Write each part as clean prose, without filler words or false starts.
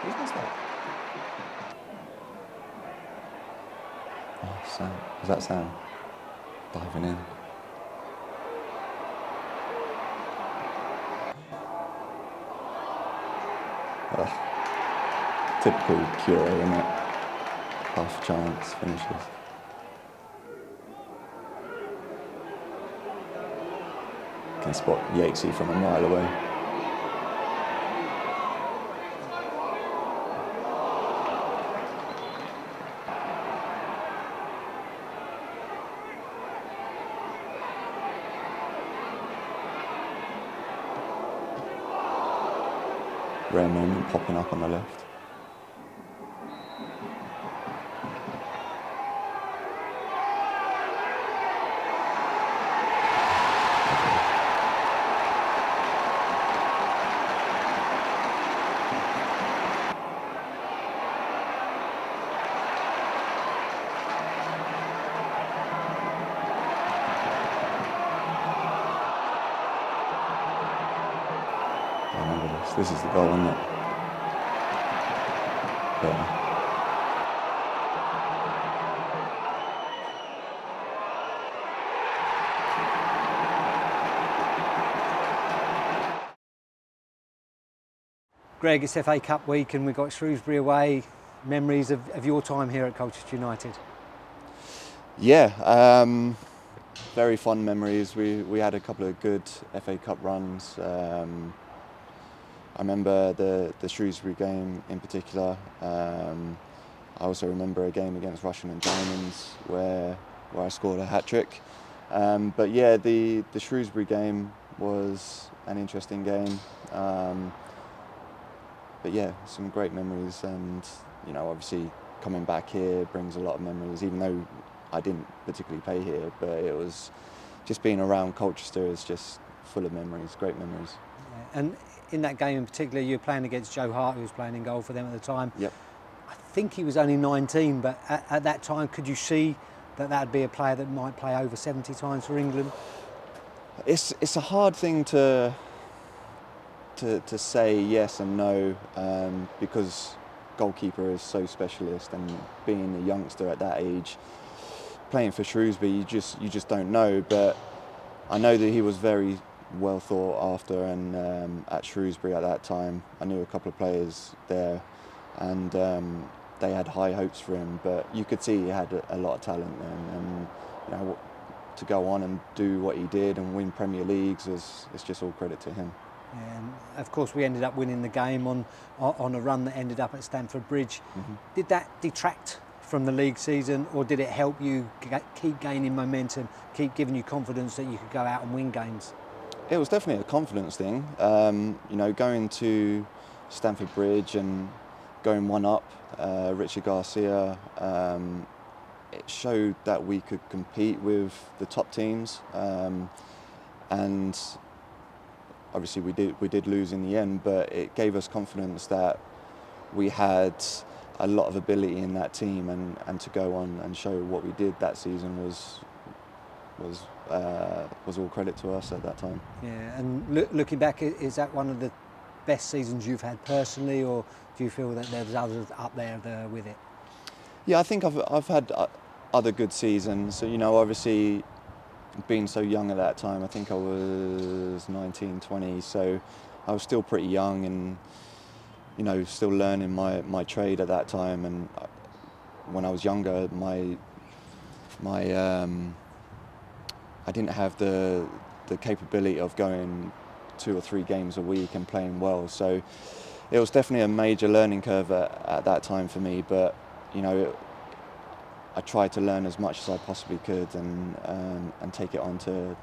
Who's missed that? Oh, Sam. Was that Sam? Diving in. Typical Cure, isn't it? Half chance finishes. Can spot Yatesy from a mile away. Rare moment popping up on the left. I remember this. This is the goal, isn't it? Yeah. Greg, it's FA Cup week and we've got Shrewsbury away. Memories of your time here at Colchester United? Yeah, very fond memories. We had a couple of good FA Cup runs. I remember the Shrewsbury game in particular. I also remember a game against Russian and Diamonds where I scored a hat-trick. But yeah, the Shrewsbury game was an interesting game. But yeah, some great memories, and you know, obviously coming back here brings a lot of memories, even though I didn't particularly play here, but it was just being around Colchester is just full of memories, great memories. Yeah. And in that game in particular, you were playing against Joe Hart, who was playing in goal for them at the time. Yep. I think he was only 19, but at that time, could you see that that'd be a player that might play over 70 times for England? It's a hard thing to say yes and no, because goalkeeper is so specialist, and being a youngster at that age, playing for Shrewsbury, you just don't know. But I know that he was very well thought after, and at Shrewsbury at that time, I knew a couple of players there, and they had high hopes for him. But you could see he had a lot of talent then, and you know, to go on and do what he did and win Premier Leagues it's just all credit to him. And of course, we ended up winning the game on a run that ended up at Stamford Bridge. Mm-hmm. Did that detract from the league season, or did it help you keep gaining momentum, keep giving you confidence that you could go out and win games? It was definitely a confidence thing. You know, going to Stamford Bridge and going one up, Richard Garcia, it showed that we could compete with the top teams, and obviously we did lose in the end, but it gave us confidence that we had a lot of ability in that team, and to go on and show what we did that season was all credit to us at that time. Yeah, and looking back, is that one of the best seasons you've had personally, or do you feel that there's others up there with it? Yeah, I think I've had other good seasons. So, you know, obviously being so young at that time, I think I was 19, 20, so I was still pretty young, and you know, still learning my trade at that time. And when I was younger, I didn't have the capability of going 2 or 3 games a week and playing well. So it was definitely a major learning curve at that time for me. But you know, I tried to learn as much as I possibly could, and take it on for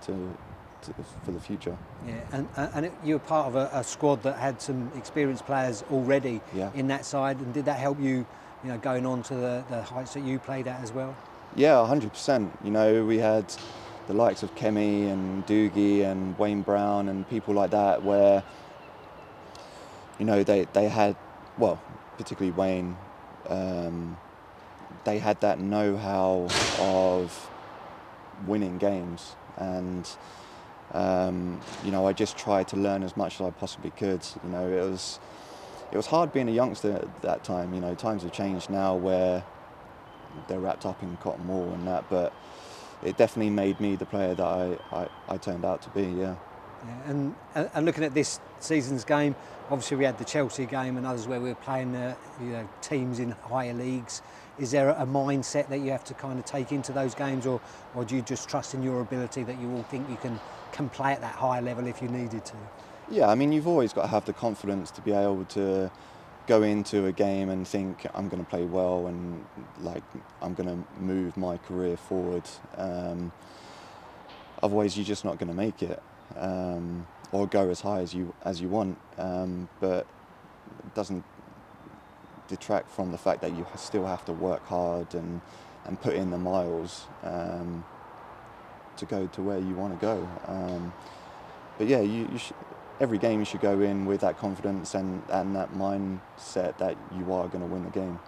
the future. Yeah, and you were part of a squad that had some experienced players already. Yeah. In that side, and did that help you, you know, going on to the heights that you played at as well? Yeah, 100%. You know, we had the likes of Kemi and Doogie and Wayne Brown and people like that, where you know they had, well, particularly Wayne. They had that know-how of winning games, and you know, I just tried to learn as much as I possibly could. You know, it was hard being a youngster at that time. You know, times have changed now where they're wrapped up in cotton wool and that, but it definitely made me the player that I turned out to be, yeah. Yeah, and looking at this season's game, obviously we had the Chelsea game and others where we were playing teams in higher leagues. Is there a mindset that you have to kind of take into those games, or do you just trust in your ability that you all think you can play at that higher level if you needed to? Yeah, I mean, you've always got to have the confidence to be able to go into a game and think I'm going to play well and like I'm going to move my career forward. Otherwise, you're just not going to make it, or go as high as you want. But it doesn't detract from the fact that you still have to work hard and put in the miles to go to where you want to go. But yeah, every game you should go in with that confidence and that mindset that you are going to win the game.